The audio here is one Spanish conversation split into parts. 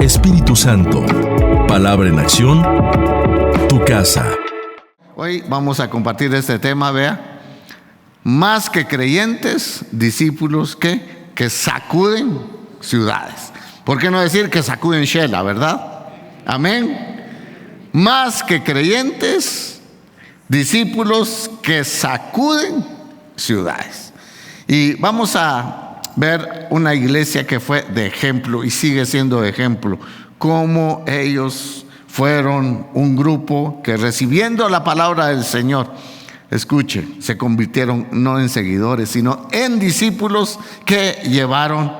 Espíritu Santo, palabra en acción, tu casa. Hoy vamos a compartir este tema, vea. Más que creyentes, discípulos que sacuden ciudades. ¿Por qué no decir que sacuden Shela, verdad? Amén. Más que creyentes, discípulos que sacuden ciudades. Y vamos a ver una iglesia que fue de ejemplo y sigue siendo de ejemplo. Cómo ellos fueron un grupo que, recibiendo la palabra del Señor, escuche, se convirtieron no en seguidores, sino en discípulos que llevaron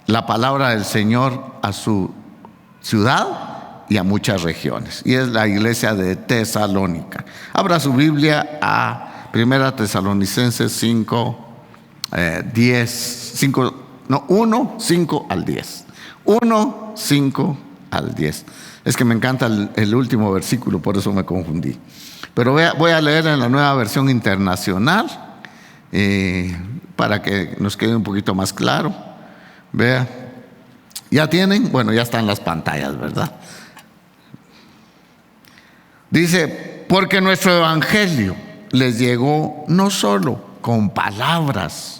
la palabra del Señor a su ciudad y a muchas regiones. Y es la iglesia de Tesalónica. Abra su Biblia a 1 Tesalonicenses 1, 5 al 10. 1, 5 al 10. Es que me encanta el último versículo, por eso me confundí. Pero voy a leer en la Nueva Versión Internacional para que nos quede un poquito más claro. Vea, ¿ya tienen? Bueno, ya están las pantallas, ¿verdad? Dice, porque nuestro evangelio les llegó no solo con palabras,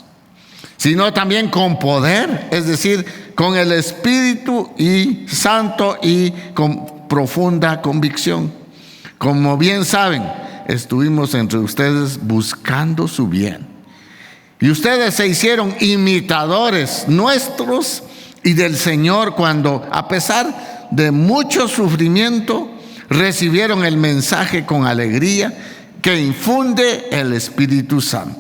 sino también con poder, es decir, con el Espíritu Santo y con profunda convicción. Como bien saben, estuvimos entre ustedes buscando su bien. Y ustedes se hicieron imitadores nuestros y del Señor cuando, a pesar de mucho sufrimiento, recibieron el mensaje con alegría que infunde el Espíritu Santo.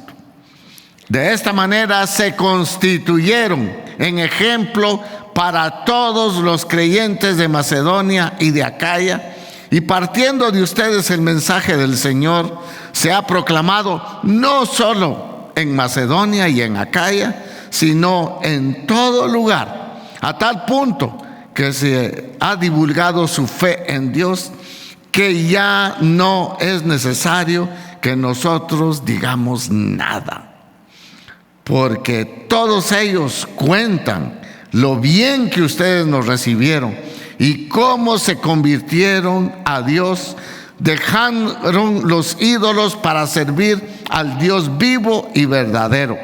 De esta manera se constituyeron en ejemplo para todos los creyentes de Macedonia y de Acaya. Y partiendo de ustedes el mensaje del Señor se ha proclamado no solo en Macedonia y en Acaya, sino en todo lugar, a tal punto que se ha divulgado su fe en Dios, que ya no es necesario que nosotros digamos nada, porque todos ellos cuentan lo bien que ustedes nos recibieron y cómo se convirtieron a Dios, dejaron los ídolos para servir al Dios vivo y verdadero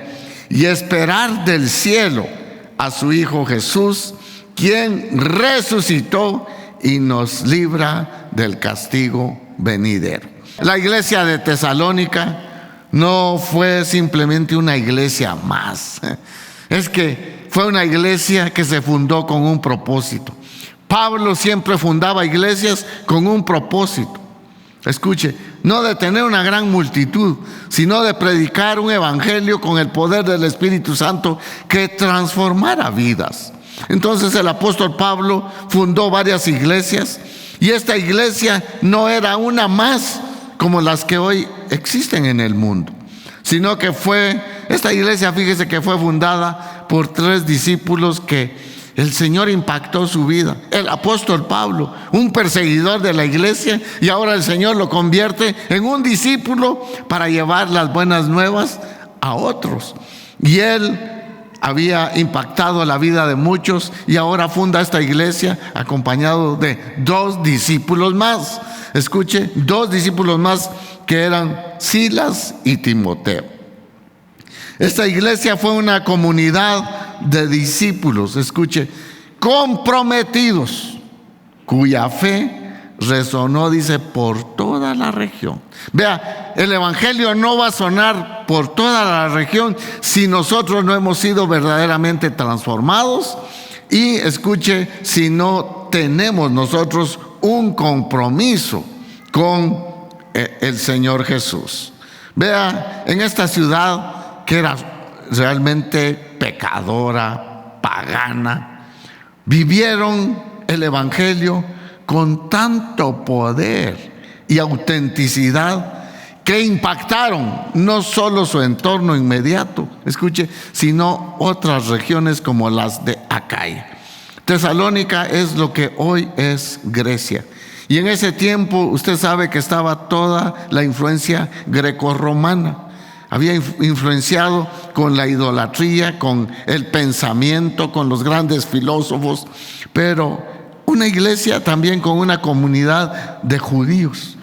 y esperar del cielo a su Hijo Jesús, quien resucitó y nos libra del castigo venidero. La iglesia de Tesalónica no fue simplemente una iglesia más. Es que fue una iglesia que se fundó con un propósito. Pablo siempre fundaba iglesias con un propósito. Escuche, no de tener una gran multitud, sino de predicar un evangelio con el poder del Espíritu Santo que transformara vidas. Entonces el apóstol Pablo fundó varias iglesias y esta iglesia no era una más como las que hoy existen en el mundo, sino que esta iglesia, fíjese que fue fundada por 3 discípulos que el Señor impactó su vida. El apóstol Pablo, un perseguidor de la iglesia, y ahora el Señor lo convierte en un discípulo para llevar las buenas nuevas a otros. Y él había impactado la vida de muchos y ahora funda esta iglesia acompañado de 2 discípulos más. Escuche, 2 discípulos más que eran Silas y Timoteo. Esta iglesia fue una comunidad de discípulos, escuche, comprometidos, cuya fe resonó, dice, por toda la región. Vea, el evangelio no va a sonar por toda la región si nosotros no hemos sido verdaderamente transformados y, escuche, si no tenemos nosotros un compromiso con el Señor Jesús. Vea, en esta ciudad que era realmente pecadora, pagana, vivieron el evangelio con tanto poder y autenticidad que impactaron no solo su entorno inmediato, escuche, sino otras regiones como las de Acaya. Tesalónica es lo que hoy es Grecia. Y en ese tiempo usted sabe que estaba toda la influencia grecorromana. Había influenciado con la idolatría, con el pensamiento, con los grandes filósofos, pero una iglesia también con una comunidad de judíos.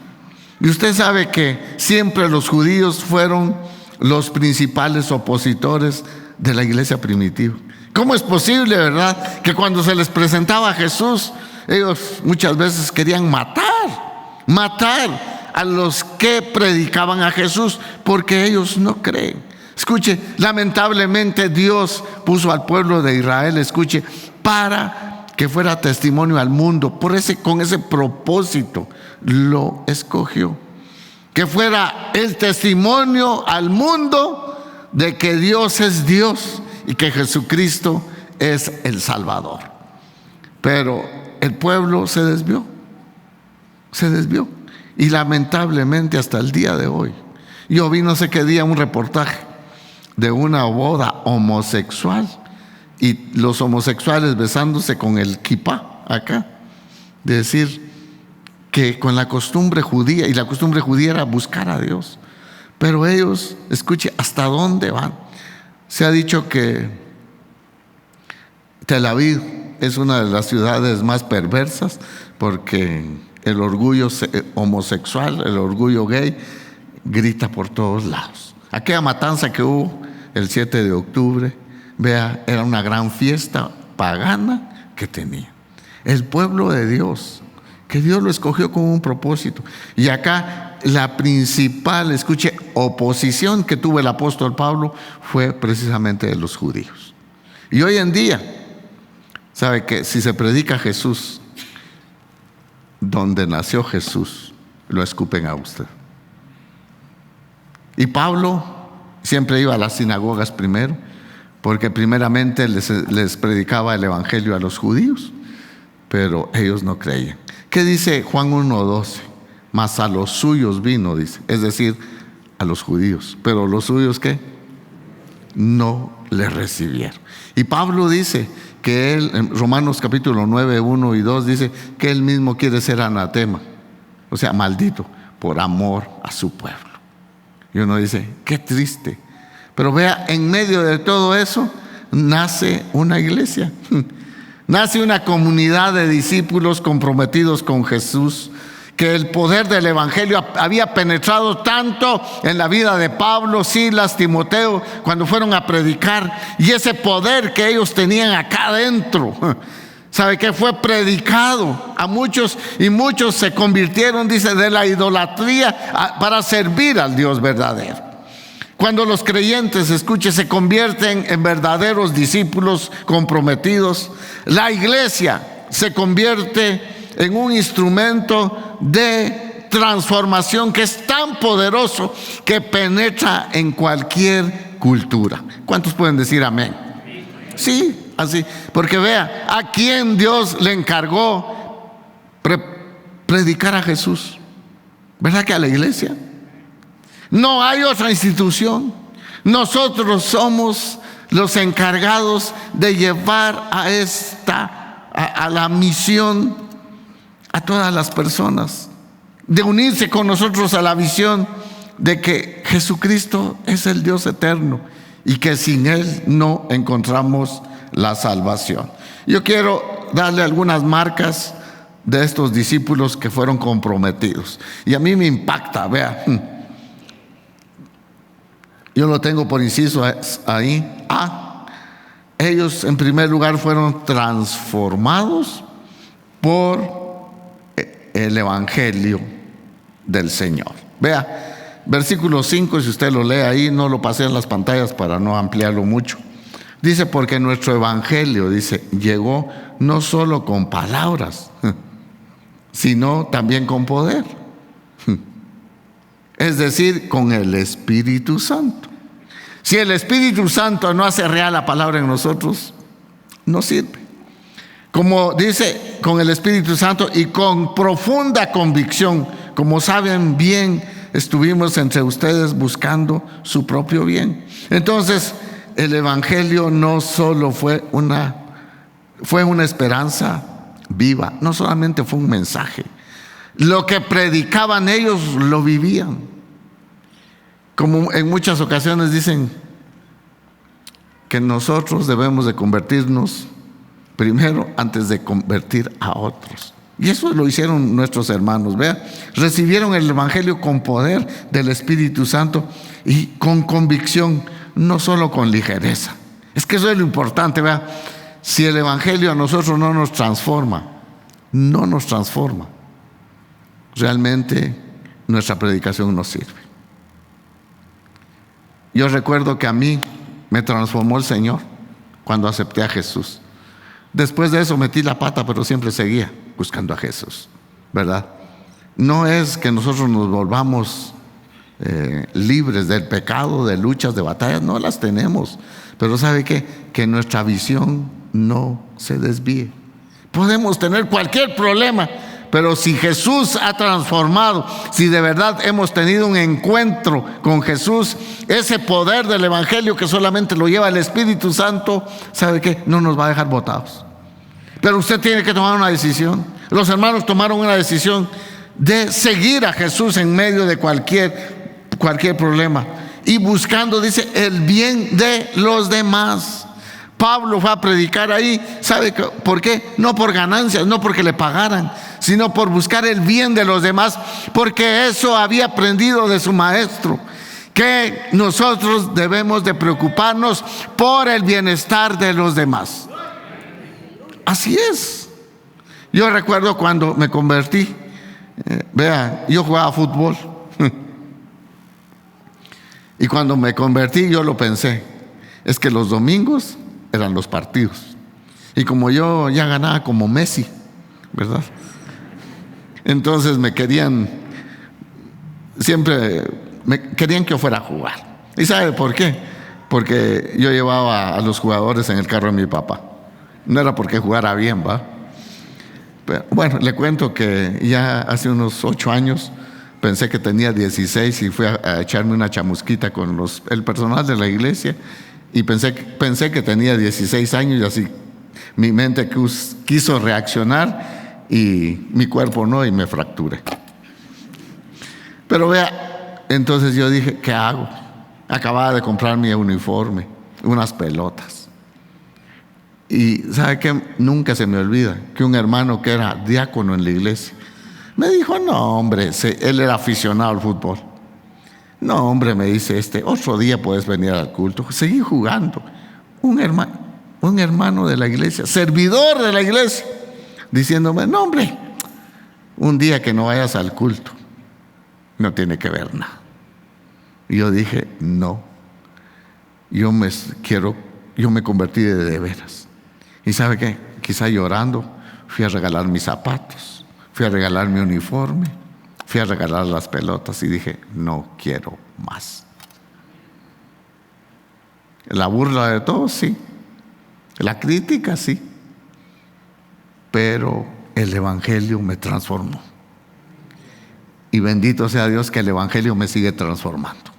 Y usted sabe que siempre los judíos fueron los principales opositores de la iglesia primitiva. ¿Cómo es posible, verdad, que cuando se les presentaba a Jesús, ellos muchas veces querían matar a los que predicaban a Jesús, porque ellos no creen? Escuche, lamentablemente Dios puso al pueblo de Israel, escuche, para que fuera testimonio al mundo. Con ese propósito lo escogió. Que fuera el testimonio al mundo de que Dios es Dios y que Jesucristo es el Salvador. Pero el pueblo se desvió. Y lamentablemente hasta el día de hoy. Yo vi no sé qué día un reportaje de una boda homosexual y los homosexuales besándose con el kipá acá. De decir que con la costumbre judía, y la costumbre judía era buscar a Dios. Pero ellos, escuche, ¿hasta dónde van? Se ha dicho que Tel Aviv es una de las ciudades más perversas porque el orgullo homosexual, el orgullo gay, grita por todos lados. Aquella matanza que hubo el 7 de octubre, vea, era una gran fiesta pagana que tenía. El pueblo de Dios, que Dios lo escogió con un propósito. Y acá la principal, escuche, oposición que tuvo el apóstol Pablo fue precisamente de los judíos. Y hoy en día, sabe que si se predica Jesús, donde nació Jesús, lo escupen a usted. Y Pablo siempre iba a las sinagogas primero, porque primeramente les predicaba el evangelio a los judíos, pero ellos no creían. ¿Qué dice Juan 1:12? Mas a los suyos vino, dice, es decir, a los judíos. Pero los suyos, ¿qué? No le recibieron. Y Pablo dice que él, en Romanos capítulo 9, 1 y 2, dice que él mismo quiere ser anatema, o sea, maldito, por amor a su pueblo. Y uno dice, qué triste. Pero vea, en medio de todo eso, nace una iglesia. Nace una comunidad de discípulos comprometidos con Jesús, que el poder del evangelio había penetrado tanto en la vida de Pablo, Silas, Timoteo, cuando fueron a predicar, y ese poder que ellos tenían acá adentro, ¿sabe qué? Fue predicado a muchos, y muchos se convirtieron, dice, de la idolatría para servir al Dios verdadero. Cuando los creyentes, escuche, se convierten en verdaderos discípulos comprometidos, la iglesia se convierte en un instrumento de transformación que es tan poderoso que penetra en cualquier cultura. ¿Cuántos pueden decir amén? Sí, así. Porque vea, ¿a quién Dios le encargó predicar a Jesús? ¿Verdad que a la iglesia? No hay otra institución. Nosotros somos los encargados de llevar a la misión a todas las personas, de unirse con nosotros a la visión de que Jesucristo es el Dios eterno y que sin Él no encontramos la salvación. Yo quiero darle algunas marcas de estos discípulos que fueron comprometidos. Y a mí me impacta, vea. Yo lo tengo por inciso ahí. Ellos en primer lugar fueron transformados por el evangelio del Señor. Vea, versículo 5, si usted lo lee ahí, no lo pasé en las pantallas para no ampliarlo mucho. Dice, porque nuestro evangelio, dice, llegó no solo con palabras, sino también con poder. Es decir, con el Espíritu Santo. Si el Espíritu Santo no hace real la palabra en nosotros, no sirve. Como dice, con el Espíritu Santo y con profunda convicción. Como saben bien, estuvimos entre ustedes buscando su propio bien. Entonces, el evangelio no solo fue una esperanza viva, no solamente fue un mensaje. Lo que predicaban ellos lo vivían. Como en muchas ocasiones dicen que nosotros debemos de convertirnos primero antes de convertir a otros. Y eso lo hicieron nuestros hermanos, vea. Recibieron el Evangelio con poder del Espíritu Santo y con convicción, no solo con ligereza. Es que eso es lo importante, vea. Si el Evangelio a nosotros no nos transforma, realmente nuestra predicación no sirve. Yo recuerdo que a mí me transformó el Señor cuando acepté a Jesús. Después de eso metí la pata, pero siempre seguía buscando a Jesús, ¿verdad? No es que nosotros nos volvamos libres del pecado, de luchas, de batallas, no las tenemos. Pero ¿sabe qué? Que nuestra visión no se desvíe. Podemos tener cualquier problema, pero si Jesús ha transformado, si de verdad hemos tenido un encuentro con Jesús, ese poder del Evangelio que solamente lo lleva el Espíritu Santo, ¿sabe qué? No nos va a dejar botados. Pero usted tiene que tomar una decisión. Los hermanos tomaron una decisión de seguir a Jesús en medio de cualquier problema y buscando, dice, el bien de los demás. Pablo fue a predicar ahí, ¿sabe por qué? No por ganancias, no porque le pagaran, sino por buscar el bien de los demás, porque eso había aprendido de su maestro, que nosotros debemos de preocuparnos por el bienestar de los demás. Así es. Yo recuerdo cuando me convertí, vea, yo jugaba fútbol. Y cuando me convertí yo lo pensé, es que los domingos eran los partidos. Y como yo ya ganaba como Messi, ¿verdad? Entonces siempre me querían que yo fuera a jugar. ¿Y sabe por qué? Porque yo llevaba a los jugadores en el carro de mi papá. No era porque jugara bien, ¿va? Pero, bueno, le cuento que ya hace unos 8 años pensé que tenía 16 y fui a echarme una chamusquita con el personal de la iglesia y pensé que tenía 16 años y así mi mente quiso reaccionar y mi cuerpo no, y me fracturé. Pero vea, entonces yo dije, ¿qué hago? Acababa de comprar mi uniforme, unas pelotas. Y ¿sabe qué? Nunca se me olvida que un hermano que era diácono en la iglesia me dijo, no hombre, él era aficionado al fútbol. No hombre, me dice, otro día puedes venir al culto. Seguí jugando. Un hermano de la iglesia, servidor de la iglesia, diciéndome, no hombre, un día que no vayas al culto, no tiene que ver nada. Y yo dije, no, yo me convertí de veras. ¿Y sabe qué? Quizá llorando, fui a regalar mis zapatos, fui a regalar mi uniforme, fui a regalar las pelotas y dije, no quiero más. La burla de todos, sí. La crítica, sí. Pero el Evangelio me transformó. Y bendito sea Dios que el Evangelio me sigue transformando.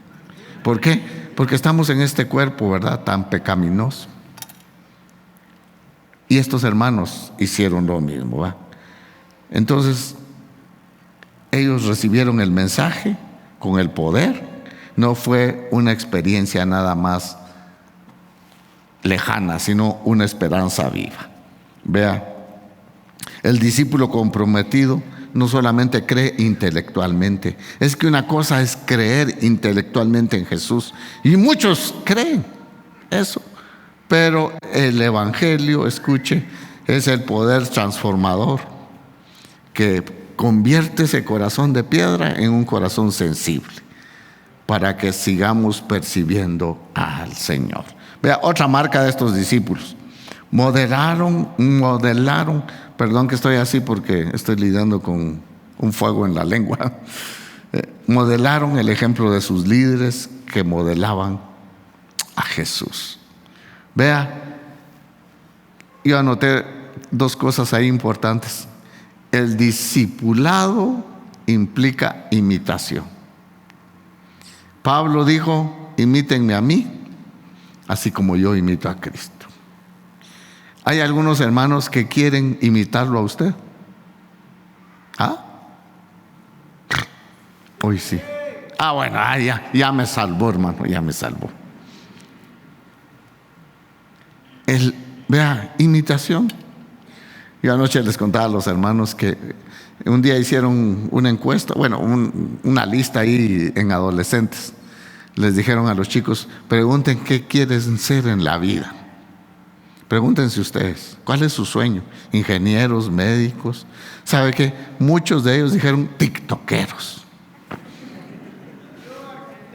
¿Por qué? Porque estamos en este cuerpo, ¿verdad? Tan pecaminoso. Y estos hermanos hicieron lo mismo, ¿va? Entonces, ellos recibieron el mensaje con el poder. No fue una experiencia nada más lejana, sino una esperanza viva. Vea, el discípulo comprometido no solamente cree intelectualmente, es que una cosa es creer intelectualmente en Jesús, y muchos creen eso, pero el Evangelio, escuche, es el poder transformador que convierte ese corazón de piedra en un corazón sensible para que sigamos percibiendo al Señor. Vea, otra marca de estos discípulos: modelaron, perdón que estoy así porque estoy lidiando con un fuego en la lengua. Modelaron el ejemplo de sus líderes que modelaban a Jesús. Vea, yo anoté 2 cosas ahí importantes. El discipulado implica imitación. Pablo dijo, imítenme a mí, así como yo imito a Cristo. Hay algunos hermanos que quieren imitarlo a usted. ¿Ah? Hoy sí. Bueno, ya me salvó, hermano, ya me salvó. Vea, imitación. Yo anoche les contaba a los hermanos que un día hicieron una encuesta, bueno, una lista ahí en adolescentes. Les dijeron a los chicos, pregunten qué quieren ser en la vida. Pregúntense ustedes, ¿cuál es su sueño? Ingenieros, médicos. ¿Sabe qué? Muchos de ellos dijeron tiktokeros.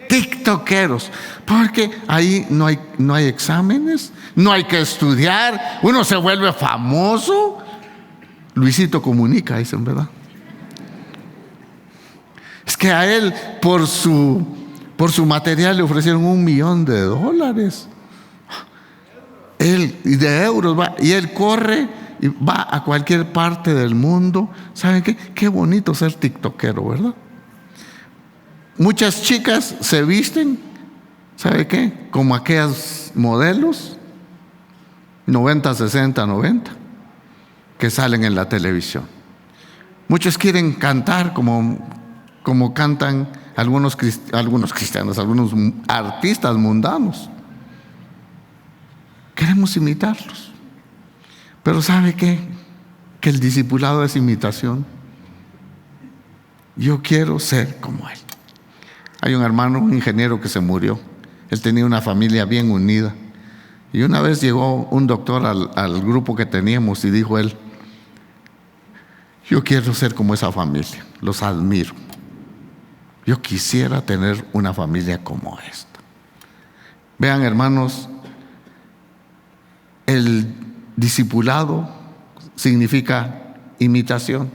Tiktokeros, porque ahí no hay exámenes, no hay que estudiar, uno se vuelve famoso. Luisito Comunica, dicen, ¿verdad? Es que a él por su material le ofrecieron $1,000,000. Él, y de euros, va, y él corre y va a cualquier parte del mundo. ¿Saben qué? Qué bonito ser tiktokero, ¿verdad? Muchas chicas se visten, ¿sabe qué? Como aquellos modelos 90, 60, 90 que salen en la televisión. Muchos quieren cantar como cantan algunos cristianos, algunos artistas mundanos. Queremos imitarlos. Pero ¿sabe qué? Que el discipulado es imitación. Yo quiero ser como él. Hay un hermano, un ingeniero que se murió. Él tenía una familia bien unida. Y una vez llegó un doctor al grupo que teníamos y dijo él, yo quiero ser como esa familia, los admiro. Yo quisiera tener una familia como esta. Vean, hermanos, el discipulado significa imitación.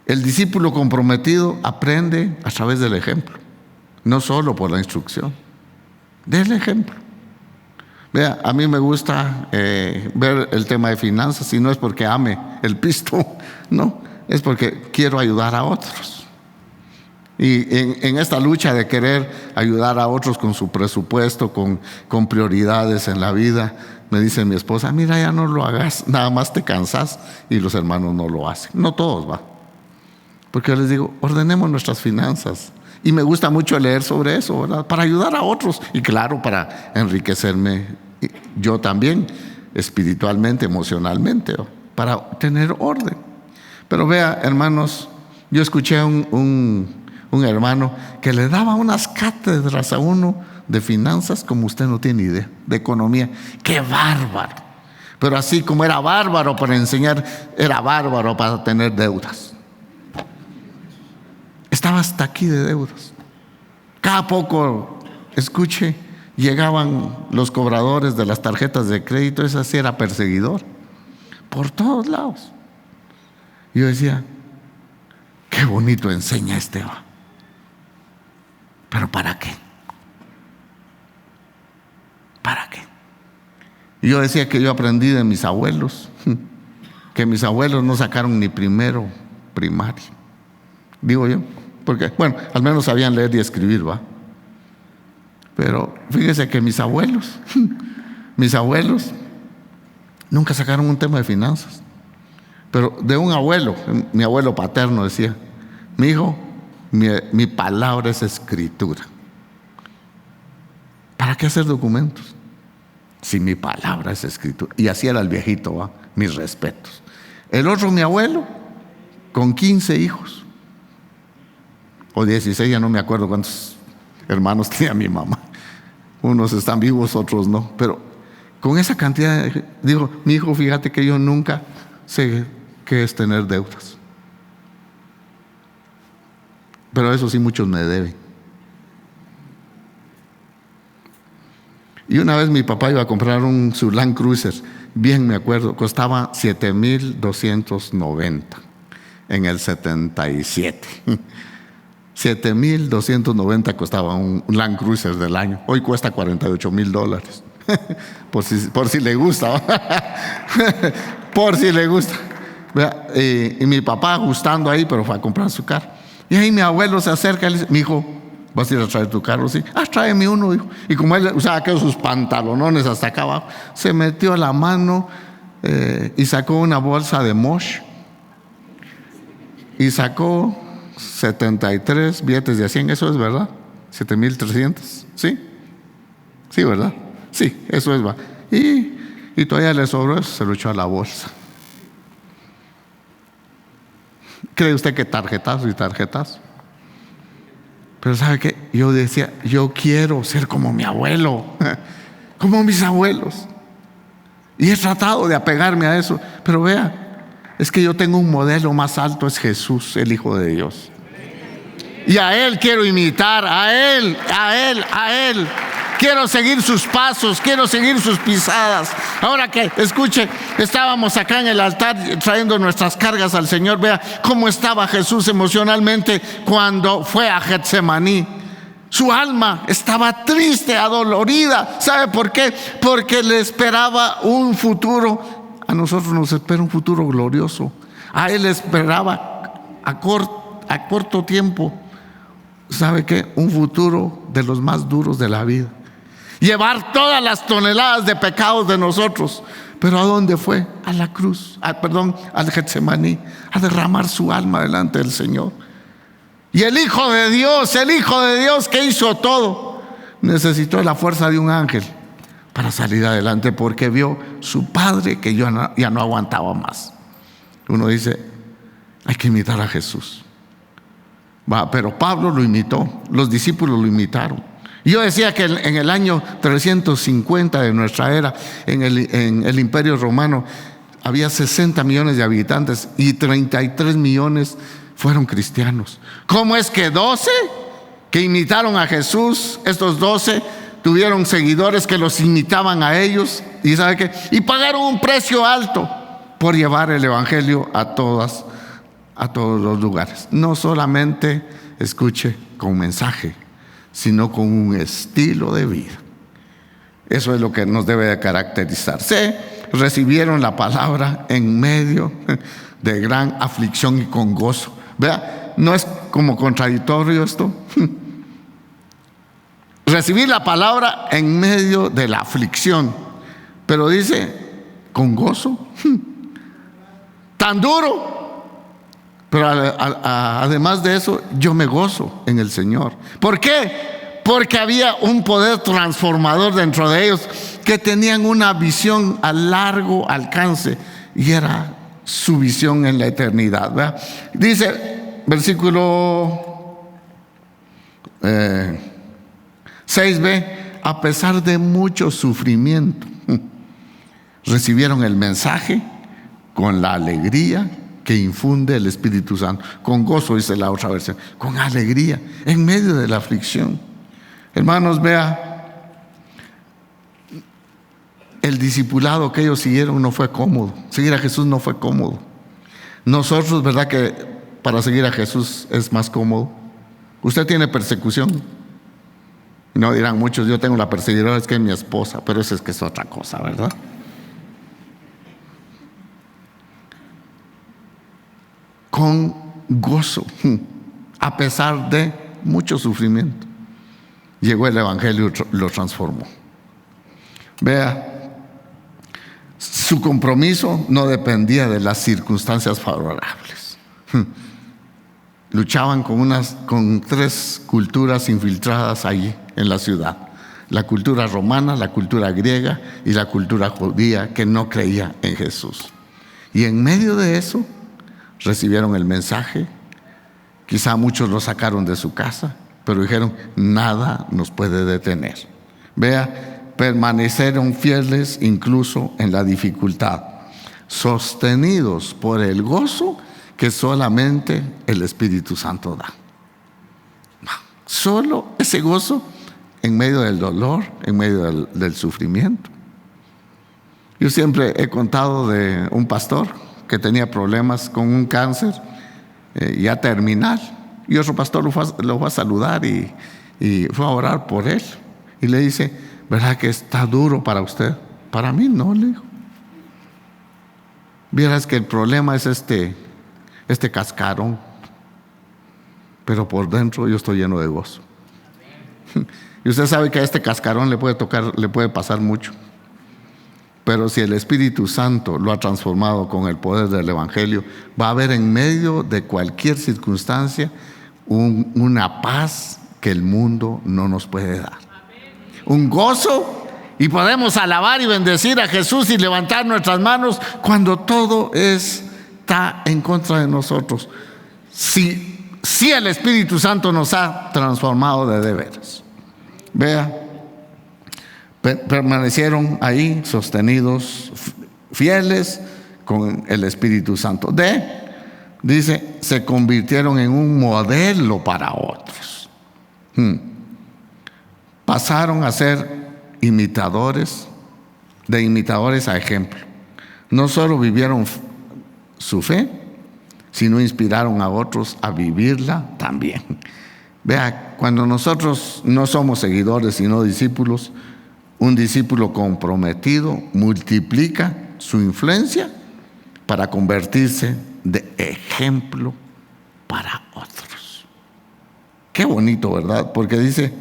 El discípulo comprometido aprende a través del ejemplo, no solo por la instrucción, del ejemplo. Vea, a mí me gusta ver el tema de finanzas, y no es porque ame el pisto, no, es porque quiero ayudar a otros. Y en esta lucha de querer ayudar a otros con su presupuesto, con prioridades en la vida, me dice mi esposa, mira, ya no lo hagas, nada más te cansas, y los hermanos no lo hacen. No todos, va. Porque yo les digo, ordenemos nuestras finanzas. Y me gusta mucho leer sobre eso, ¿verdad? Para ayudar a otros y claro, para enriquecerme yo también, espiritualmente, emocionalmente, ¿no? Para tener orden. Pero vea, hermanos, yo escuché a un hermano que le daba unas cátedras a uno de finanzas como usted no tiene idea, de economía. ¡Qué bárbaro! Pero así como era bárbaro para enseñar, era bárbaro para tener deudas. Estaba hasta aquí de deudas. Cada poco, escuche, llegaban los cobradores de las tarjetas de crédito. Ese sí era perseguidor por todos lados. Y yo decía, qué bonito enseña este va. ¿Pero para qué? ¿Para qué? Y yo decía que yo aprendí de mis abuelos, que mis abuelos no sacaron ni primero primaria, digo yo, porque, bueno, al menos sabían leer y escribir, ¿va? Pero fíjese que mis abuelos nunca sacaron un tema de finanzas. Pero de un abuelo, mi abuelo paterno decía, mi hijo, mi palabra es escritura. ¿Para qué hacer documentos? Si mi palabra es escritura. Y así era el viejito, ¿va? Mis respetos. El otro, mi abuelo, con 15 hijos. O 16, ya no me acuerdo cuántos hermanos tenía mi mamá. Unos están vivos, otros no. Pero con esa cantidad, digo, mi hijo, fíjate que yo nunca sé qué es tener deudas. Pero eso sí, muchos me deben. Y una vez mi papá iba a comprar su Land Cruiser, bien me acuerdo, costaba $7,290 en el 77. $7,290 costaba un Land Cruiser del año. Hoy cuesta $48,000. por si le gusta. Por si le gusta. Y mi papá gustando ahí, pero fue a comprar su carro. Y ahí mi abuelo se acerca y le dice, mi hijo, ¿vas a ir a traer tu carro? Sí. Tráeme uno, hijo. Y como él usaba aquellos sus pantalonones hasta acá abajo, se metió la mano y sacó una bolsa de Mosh. Y sacó 73 billetes de 100, eso es verdad, 7,300, ¿sí? Sí, ¿verdad? Sí, eso es, va. Y todavía le sobró eso, se lo echó a la bolsa. ¿Cree usted que tarjetazo y tarjetazo? Pero ¿sabe qué? Yo decía, yo quiero ser como mi abuelo, como mis abuelos. Y he tratado de apegarme a eso. Pero vea, es que yo tengo un modelo más alto, es Jesús, el Hijo de Dios. Y a Él quiero imitar, a Él. Quiero seguir sus pasos, quiero seguir sus pisadas. Ahora que, escuche, estábamos acá en el altar trayendo nuestras cargas al Señor. Vea cómo estaba Jesús emocionalmente cuando fue a Getsemaní. Su alma estaba triste, adolorida. ¿Sabe por qué? Porque le esperaba un futuro. A nosotros nos espera un futuro glorioso. A Él le esperaba a corto tiempo. ¿Sabe qué? Un futuro de los más duros de la vida. Llevar todas las toneladas de pecados de nosotros. Pero ¿a dónde fue? A la cruz, al Getsemaní, a derramar su alma delante del Señor. Y el Hijo de Dios que hizo todo, necesitó la fuerza de un ángel para salir adelante, porque vio su Padre que ya no aguantaba más. Uno dice, hay que imitar a Jesús. Pero Pablo lo imitó, los discípulos lo imitaron. Yo decía que en el año 350 de nuestra era, en el Imperio Romano, había 60 millones de habitantes y 33 millones fueron cristianos. ¿Cómo es que 12 que imitaron a Jesús, estos 12 tuvieron seguidores que los imitaban a ellos? ¿Y sabe qué? Y pagaron un precio alto por llevar el evangelio a todos los lugares. No solamente, escuche, con mensaje, sino con un estilo de vida. Eso es lo que nos debe de caracterizar. Recibieron la palabra en medio de gran aflicción y con gozo. Vea, ¿no es como contradictorio esto? Recibir la palabra en medio de la aflicción, pero dice, con gozo. Tan duro. Pero además de eso, yo me gozo en el Señor. ¿Por qué? Porque había un poder transformador dentro de ellos, que tenían una visión a largo alcance, y era su visión en la eternidad, ¿verdad? Dice, versículo 6b, a pesar de mucho sufrimiento, recibieron el mensaje con la alegría que infunde el Espíritu Santo. Con gozo, dice la otra versión, con alegría, en medio de la aflicción. Hermanos, vea, el discipulado que ellos siguieron no fue cómodo. Seguir a Jesús no fue cómodo. Nosotros, ¿verdad que para seguir a Jesús es más cómodo? Usted tiene persecución. No dirán muchos, yo tengo la perseguidora, es que es mi esposa, pero eso es que es otra cosa, ¿verdad? Con gozo, a pesar de mucho sufrimiento, llegó el evangelio y lo transformó. Vea, su compromiso no dependía de las circunstancias favorables. Luchaban con 3 culturas infiltradas allí en la ciudad: la cultura romana, la cultura griega y la cultura judía, que no creía en Jesús. Y en medio de eso recibieron el mensaje. Quizá muchos lo sacaron de su casa, pero dijeron, nada nos puede detener. Vea, permanecieron fieles incluso en la dificultad, sostenidos por el gozo que solamente el Espíritu Santo da. Solo ese gozo en medio del dolor, en medio del sufrimiento. Yo siempre he contado de un pastor que tenía problemas con un cáncer ya terminal, y otro pastor lo fue a saludar y fue a orar por él, y le dice, ¿verdad que está duro para usted? Para mí no, le dijo. Vieras que el problema es este cascarón, pero por dentro yo estoy lleno de gozo. Y usted sabe que a este cascarón le puede pasar mucho. Pero si el Espíritu Santo lo ha transformado con el poder del Evangelio, va a haber en medio de cualquier circunstancia una paz que el mundo no nos puede dar. Un gozo, y podemos alabar y bendecir a Jesús y levantar nuestras manos cuando todo es está en contra de nosotros si el Espíritu Santo nos ha transformado de veras? Vea, permanecieron ahí sostenidos, fieles con el Espíritu Santo. Dice, se convirtieron en un modelo para otros. Pasaron a ser imitadores, de imitadores a ejemplo. No solo vivieron su fe, sino inspiraron a otros a vivirla también. Vea, cuando nosotros no somos seguidores, sino discípulos, un discípulo comprometido multiplica su influencia para convertirse de ejemplo para otros. Qué bonito, ¿verdad? Porque dice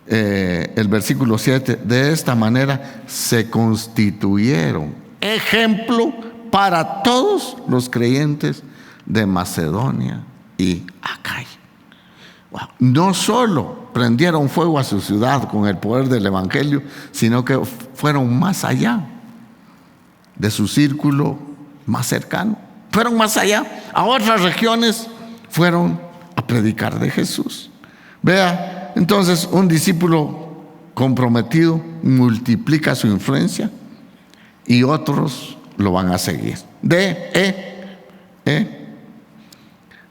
el versículo 7, de esta manera se constituyeron ejemplo para todos los creyentes de Macedonia y Acaya. Wow. No solo prendieron fuego a su ciudad con el poder del Evangelio, sino que fueron más allá de su círculo más cercano. Fueron más allá, a otras regiones, fueron a predicar de Jesús. Vea, entonces un discípulo comprometido multiplica su influencia y otros lo van a seguir.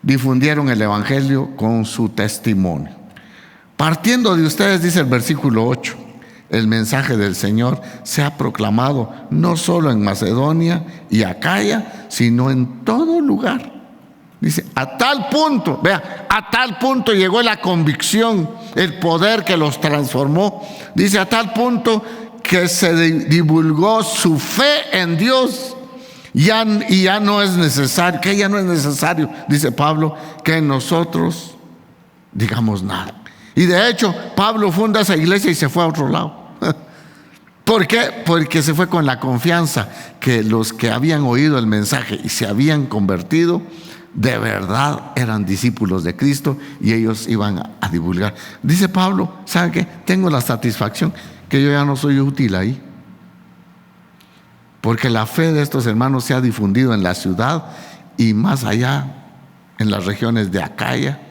Difundieron el Evangelio con su testimonio. Partiendo de ustedes, dice el versículo 8, el mensaje del Señor se ha proclamado no solo en Macedonia y Acaya, sino en todo lugar. Dice, a tal punto, vea, a tal punto llegó la convicción, el poder que los transformó. Dice, a tal punto que se divulgó su fe en Dios. Y ya no es necesario, que ya no es necesario, dice Pablo, que nosotros digamos nada. Y de hecho, Pablo funda esa iglesia y se fue a otro lado. ¿Por qué? Porque se fue con la confianza que los que habían oído el mensaje y se habían convertido, de verdad eran discípulos de Cristo y ellos iban a divulgar. Dice Pablo, ¿sabe qué? Tengo la satisfacción que yo ya no soy útil ahí. Porque la fe de estos hermanos se ha difundido en la ciudad y más allá, en las regiones de Acaya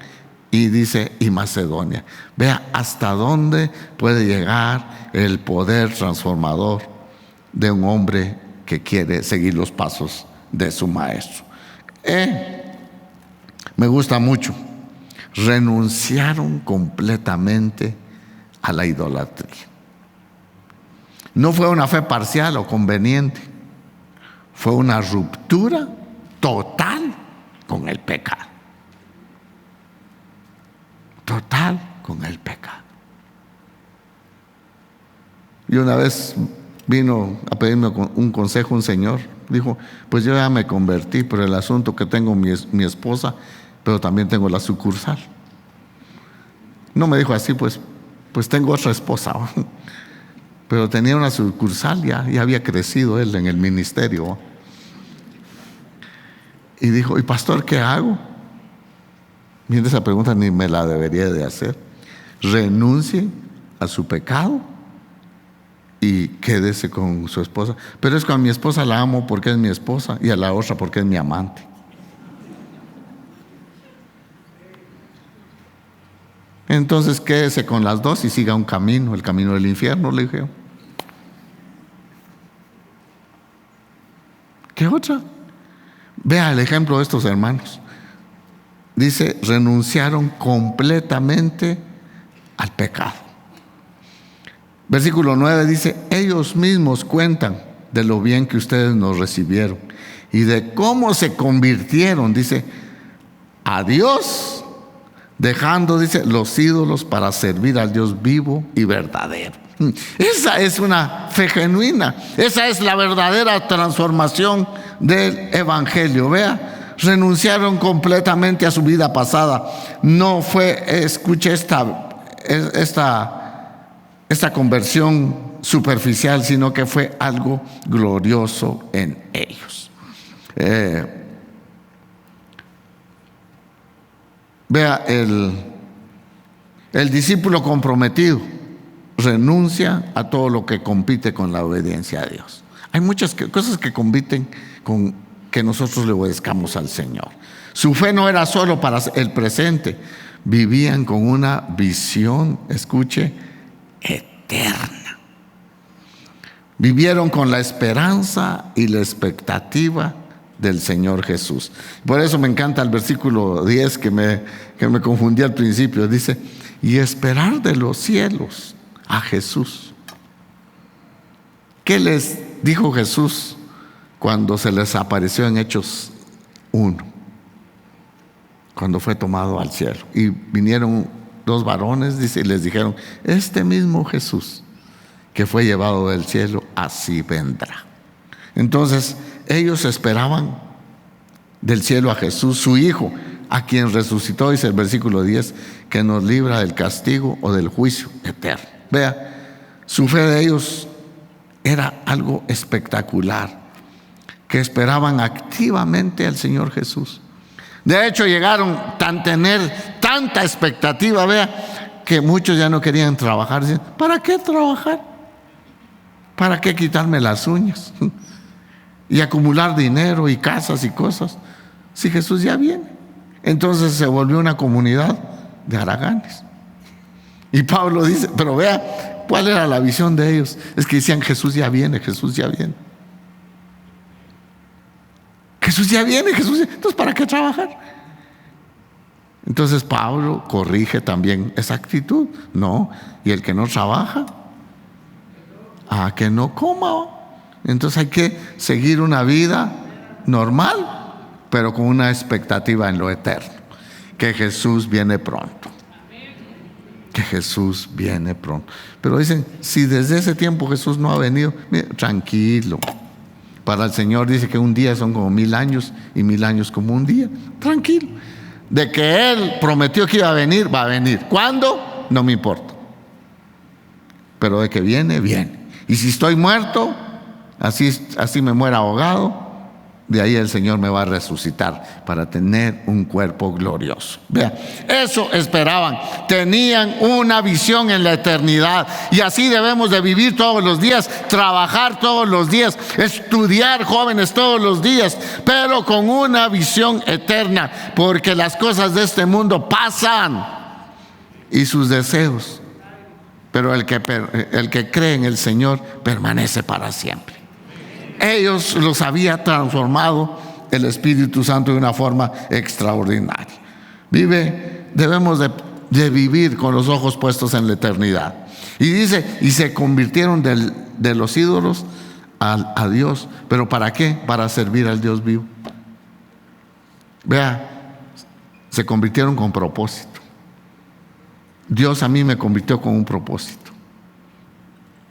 y dice, y Macedonia. Vea hasta dónde puede llegar el poder transformador de un hombre que quiere seguir los pasos de su maestro. Me gusta mucho. Renunciaron completamente a la idolatría. No fue una fe parcial o conveniente, fue una ruptura total con el pecado. Total con el pecado. Y una vez vino a pedirme un consejo un señor, dijo, pues yo ya me convertí, pero el asunto que tengo mi esposa, pero también tengo la sucursal. No me dijo así, pues tengo otra esposa. Pero tenía una sucursal, ya había crecido él en el ministerio. Y dijo, ¿y pastor qué hago? Mire, esa pregunta ni me la debería de hacer. Renuncie a su pecado y quédese con su esposa. Pero es que a mi esposa la amo porque es mi esposa y a la otra porque es mi amante. Entonces quédese con las dos y siga un camino, el camino del infierno, le dije. ¿Qué otra? Vea el ejemplo de estos hermanos. Dice, renunciaron completamente al pecado. Versículo 9 dice, ellos mismos cuentan de lo bien que ustedes nos recibieron y de cómo se convirtieron, dice, a Dios, dejando, dice, los ídolos para servir al Dios vivo y verdadero. Esa es una fe genuina. Esa es la verdadera transformación del Evangelio. Vea, renunciaron completamente a su vida pasada. No fue, escuche esta conversión superficial, sino que fue algo glorioso en ellos. Vea, el discípulo comprometido renuncia a todo lo que compite con la obediencia a Dios. Hay muchas cosas que compiten con que nosotros le obedezcamos al Señor. Su fe no era solo para el presente, vivían con una visión, escuche, eterna. Vivieron con la esperanza y la expectativa del Señor Jesús. Por eso me encanta el versículo 10 que me confundí al principio. Dice, y esperar de los cielos a Jesús. ¿Qué les dijo Jesús cuando se les apareció en Hechos 1? Cuando fue tomado al cielo. Y vinieron 2 varones, dice, y les dijeron, este mismo Jesús que fue llevado del cielo, así vendrá. Entonces, ellos esperaban del cielo a Jesús, su Hijo, a quien resucitó, dice el versículo 10, que nos libra del castigo o del juicio eterno. Vea, su fe de ellos era algo espectacular, que esperaban activamente al Señor Jesús. De hecho, llegaron a tener tanta expectativa, vea, que muchos ya no querían trabajar. Dicen, ¿para qué trabajar? ¿Para qué quitarme las uñas? Y acumular dinero y casas y cosas, si Jesús ya viene. Entonces se volvió una comunidad de haraganes. Y Pablo dice, pero vea, ¿cuál era la visión de ellos? Es que decían, Jesús ya viene, Jesús ya viene. Jesús ya viene, Jesús ya... Entonces, ¿para qué trabajar? Entonces Pablo corrige también esa actitud. No, y el que no trabaja, a que no coma. Entonces hay que seguir una vida normal, pero con una expectativa en lo eterno, que Jesús viene pronto. Que Jesús viene pronto. Pero dicen, si desde ese tiempo Jesús no ha venido, mire, tranquilo. Para el Señor dice que un día son como 1000 años y 1000 años como un día. Tranquilo. De que Él prometió que iba a venir, va a venir. ¿Cuándo? No me importa. Pero de que viene, viene. Y si estoy muerto, así me muera ahogado, de ahí el Señor me va a resucitar para tener un cuerpo glorioso. Vea, eso esperaban. Tenían una visión en la eternidad. Y así debemos de vivir todos los días, trabajar todos los días, estudiar, jóvenes, todos los días, pero con una visión eterna, porque las cosas de este mundo pasan y sus deseos. Pero el que cree en el Señor permanece para siempre. Ellos los había transformado el Espíritu Santo de una forma extraordinaria. Debemos de vivir con los ojos puestos en la eternidad. Y dice, y se convirtieron de los ídolos a Dios. ¿Pero para qué? Para servir al Dios vivo. Vea, se convirtieron con propósito. Dios a mí me convirtió con un propósito.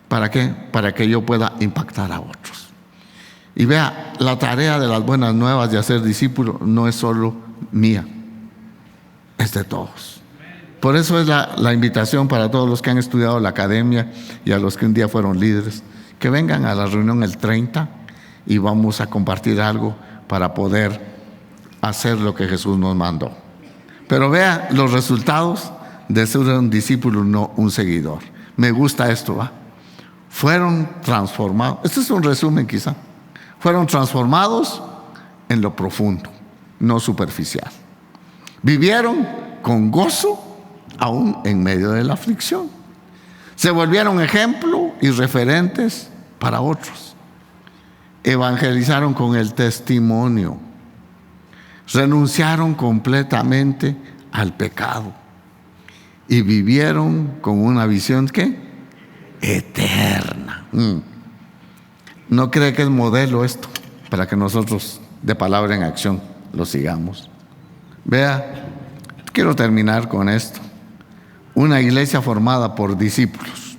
¿Para qué? Para que yo pueda impactar a otros. Y vea, la tarea de las buenas nuevas de hacer discípulos no es solo mía, es de todos. Por eso es la invitación para todos los que han estudiado la academia y a los que un día fueron líderes, que vengan a la reunión el 30 y vamos a compartir algo para poder hacer lo que Jesús nos mandó. Pero vea los resultados de ser un discípulo, no un seguidor. Me gusta esto, ¿va? Fueron transformados. Este es un resumen quizá. Fueron transformados en lo profundo, no superficial. Vivieron con gozo aún en medio de la aflicción. Se volvieron ejemplo y referentes para otros. Evangelizaron con el testimonio. Renunciaron completamente al pecado. Y vivieron con una visión, ¿qué? Eterna. ¿No cree que es modelo esto para que nosotros de palabra en acción lo sigamos? Vea, quiero terminar con esto. Una iglesia formada por discípulos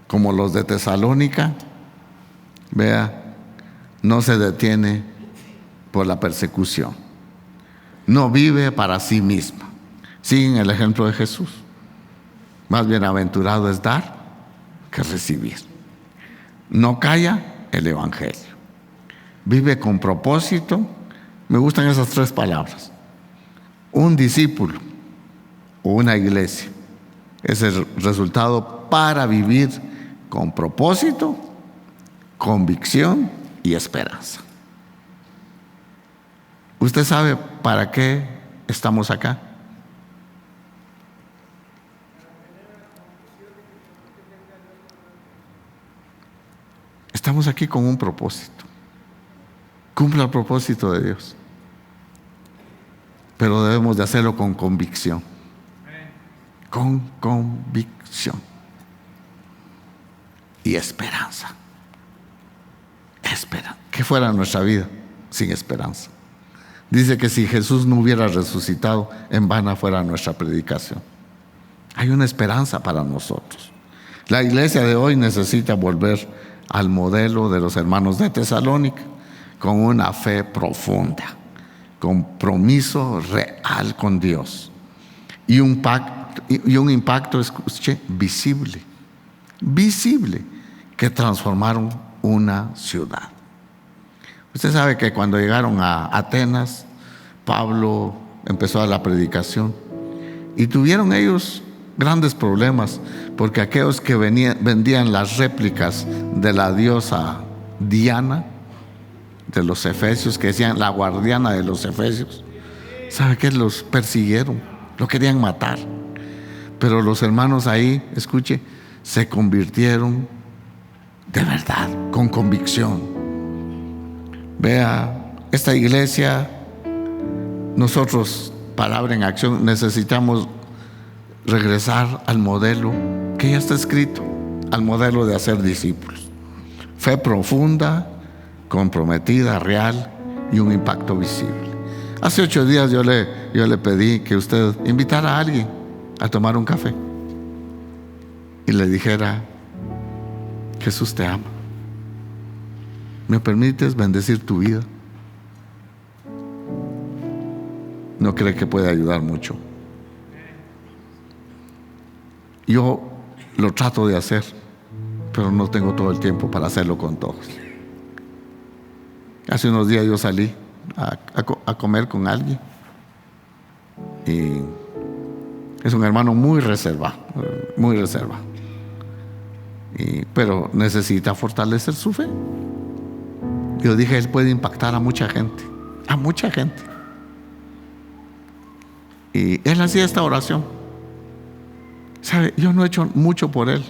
como los de Tesalónica, vea, no se detiene por la persecución, no vive para sí misma. Siguen el ejemplo de Jesús. Más bienaventurado es dar que recibir. No calla el evangelio. Vive con propósito. Me gustan esas 3 palabras. Un discípulo o una iglesia es el resultado para vivir con propósito, convicción y esperanza. ¿Usted sabe para qué estamos acá? Estamos aquí con un propósito. Cumpla el propósito de Dios. Pero debemos de hacerlo con convicción. Con convicción. Y esperanza. Espera. ¿Qué fuera nuestra vida sin esperanza? Dice que si Jesús no hubiera resucitado, en vana fuera nuestra predicación. Hay una esperanza para nosotros. La iglesia de hoy necesita volver al modelo de los hermanos de Tesalónica, con una fe profunda, compromiso real con Dios y un impacto, escuche, visible, que transformaron una ciudad. Usted sabe que cuando llegaron a Atenas, Pablo empezó a la predicación y tuvieron ellos grandes problemas, porque aquellos que vendían las réplicas de la diosa Diana, de los efesios, que decían la guardiana de los efesios, ¿sabe qué? Los persiguieron, lo querían matar. Pero los hermanos ahí, escuche, se convirtieron de verdad, con convicción. Vea, esta iglesia, nosotros, Palabra en Acción, necesitamos regresar al modelo que ya está escrito, al modelo de hacer discípulos. Fe profunda, comprometida, real y un impacto visible. Hace 8 días yo le pedí que usted invitara a alguien a tomar un café y le dijera: Jesús te ama. ¿Me permites bendecir tu vida? ¿No cree que puede ayudar mucho? Yo lo trato de hacer, pero no tengo todo el tiempo para hacerlo con todos. Hace unos días yo salí a comer con alguien y es un hermano muy reservado, pero necesita fortalecer su fe. Yo dije, él puede impactar a mucha gente. Y él hacía esta oración. ¿Sabe? Yo no he hecho mucho por él,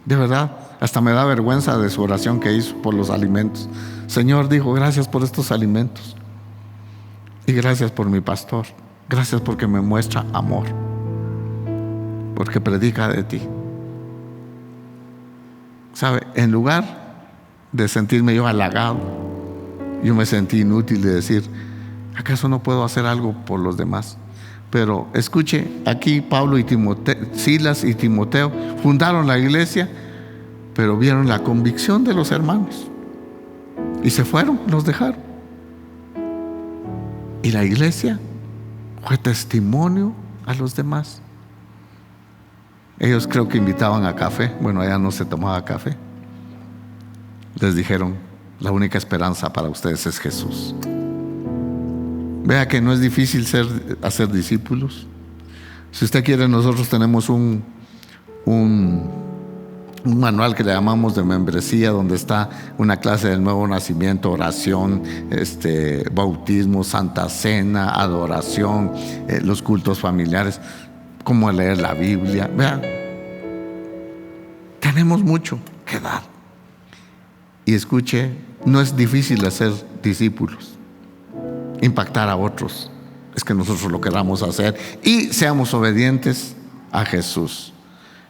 de verdad. Hasta me da vergüenza de su oración que hizo por los alimentos. Señor, dijo, gracias por estos alimentos y gracias por mi pastor. Gracias porque me muestra amor, porque predica de ti. ¿Sabe? En lugar de sentirme yo halagado, yo me sentí inútil de decir, ¿acaso no puedo hacer algo por los demás? Pero escuche, aquí Pablo y Silas y Timoteo fundaron la iglesia, pero vieron la convicción de los hermanos y se fueron, los dejaron. Y la iglesia fue testimonio a los demás. Ellos creo que invitaban a café. Bueno, allá no se tomaba café. Les dijeron, la única esperanza para ustedes es Jesús. Vea que no es difícil hacer discípulos. Si usted quiere, nosotros tenemos un manual que le llamamos de membresía, donde está una clase del nuevo nacimiento, oración, bautismo, santa cena, adoración, los cultos familiares, cómo leer la Biblia. Vean, tenemos mucho que dar. Y escuche, no es difícil hacer discípulos, impactar a otros. Es que nosotros lo queramos hacer y seamos obedientes a Jesús.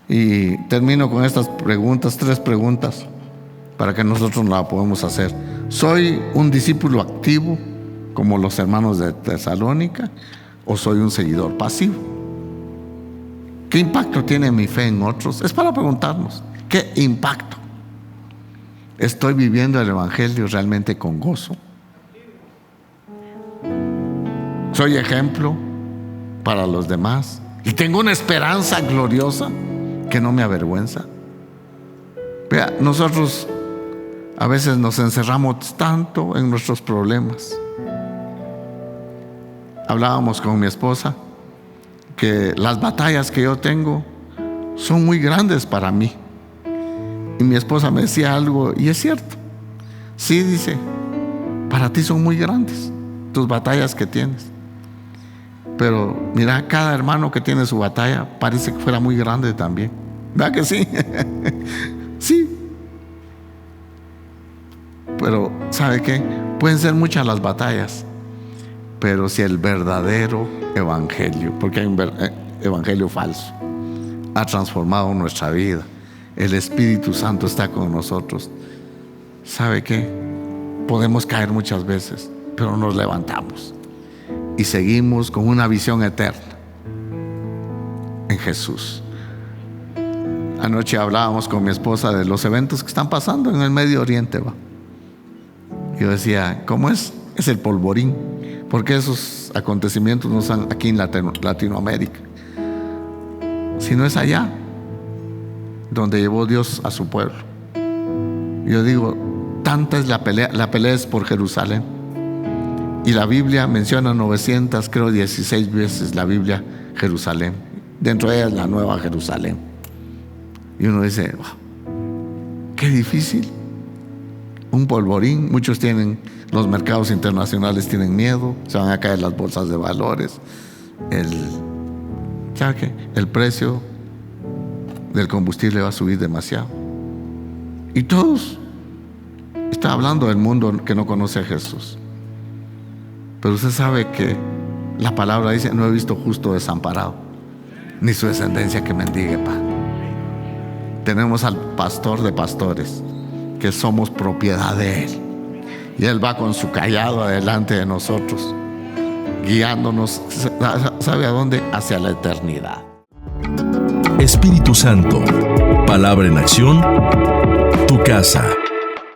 Y termino con estas preguntas, 3 preguntas, para que nosotros la podamos hacer. ¿Soy un discípulo activo, como los hermanos de Tesalónica, o soy un seguidor pasivo? ¿Qué impacto tiene mi fe en otros? Es para preguntarnos, ¿qué impacto? ¿Estoy viviendo el Evangelio realmente con gozo? ¿Soy ejemplo para los demás? ¿Y tengo una esperanza gloriosa que no me avergüenza? Vea, nosotros a veces nos encerramos tanto en nuestros problemas. Hablábamos con mi esposa que las batallas que yo tengo son muy grandes para mí. Y mi esposa me decía algo, y es cierto. Sí, dice, para ti son muy grandes. tus batallas que tienes. Pero mira, cada hermano que tiene su batalla parece que fuera muy grande también. ¿Verdad que sí? Sí. Pero ¿sabe qué? Pueden ser muchas las batallas, pero si el verdadero evangelio, porque hay un evangelio falso, ha transformado nuestra vida, el Espíritu Santo está con nosotros, ¿sabe qué? Podemos caer muchas veces, pero nos levantamos y seguimos con una visión eterna en Jesús. Anoche hablábamos con mi esposa de los eventos que están pasando en el Medio Oriente, ¿va? Yo decía, ¿cómo es? Es el polvorín. Porque esos acontecimientos no están aquí en Latinoamérica, sino es allá donde llevó Dios a su pueblo. Yo digo, tanta es la pelea es por Jerusalén. Y la Biblia menciona 916 veces la Biblia Jerusalén. Dentro de ella es la Nueva Jerusalén. Y uno dice, wow, qué difícil. Un polvorín, muchos tienen, los mercados internacionales tienen miedo, se van a caer las bolsas de valores, ¿sabe qué? El precio del combustible va a subir demasiado. Y todos, está hablando del mundo que no conoce a Jesús. Pero usted sabe que la palabra dice, no he visto justo desamparado, ni su descendencia que mendigue pan. Tenemos al pastor de pastores, que somos propiedad de Él. Y Él va con su cayado adelante de nosotros, guiándonos, ¿sabe a dónde? Hacia la eternidad. Espíritu Santo, palabra en acción, tu casa.